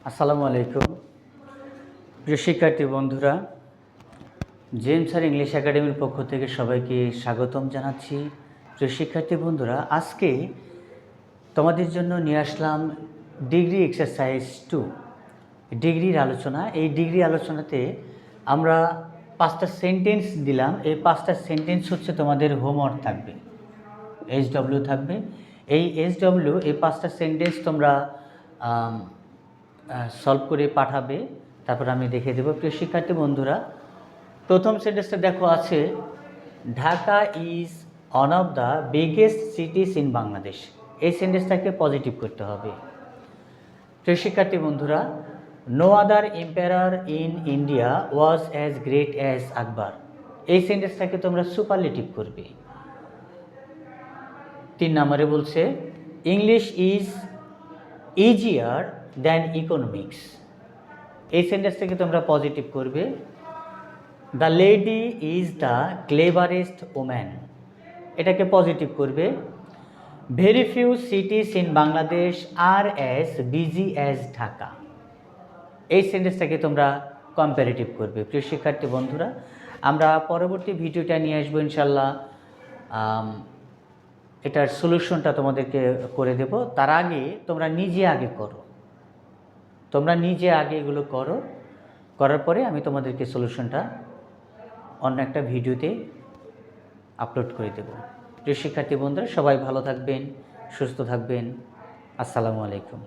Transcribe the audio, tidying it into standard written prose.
আসসালামু আলাইকুম প্রিয় শিক্ষার্থী বন্ধুরা, জেমস আর ইংলিশ একাডেমির পক্ষ থেকে সবাইকে স্বাগতম জানাচ্ছি। প্রিয় শিক্ষার্থী বন্ধুরা, আজকে তোমাদের জন্য নিয়ে আসলাম ডিগ্রি এক্সারসাইজ 2 ডিগ্রির আলোচনা। এই ডিগ্রি আলোচনাতে আমরা 5টা সেন্টেন্স দিলাম। এই 5টা সেন্টেন্স হচ্ছে তোমাদের হোমওয়ার্ক থাকবে, SW থাকবে। এই SW এই 5টা সেন্টেন্স তোমরা সলভ করে পাঠাবে, তারপর আমি দেখে দেবো। প্রিয় শিক্ষার্থী বন্ধুরা, প্রথম সেন্টেন্সটা দেখো আছে, Dhaka is one of the biggest cities in Bangladesh. এই সেন্টেন্সটাকে পজিটিভ করতে হবে। প্রিয় শিক্ষার্থী বন্ধুরা, no other empire in India was as great as Akbar. এই সেন্টেন্সটাকে তোমরা সুপারলেটিভ করবে। 3 নম্বরে বলছে, English is easier than economics. এই সেন্টেন্সটাকে তোমরা পজিটিভ করবে। The lady is the cleverest woman, এটাকে পজিটিভ করবে। Very few cities in Bangladesh are as busy as Dhaka. এই সেন্টেন্সটাকে তোমরা কম্পারেটিভ করবে। প্রিয় শিক্ষার্থী বন্ধুরা, আমরা পরবর্তী ভিডিওটা নিয়ে আসবো ইনশাল্লাহ। এটার সলিউশনটা তোমাদেরকে করে দেব। তার আগে তোমরা নিজে আগে করো, এগুলো করো। করার পরে আমি তোমাদেরকে সলিউশনটা অন্য একটা ভিডিওতে আপলোড করে দেব। প্রিয় শিক্ষার্থী বন্ধুরা, সবাই ভালো থাকবেন, সুস্থ থাকবেন। আসসালামু আলাইকুম।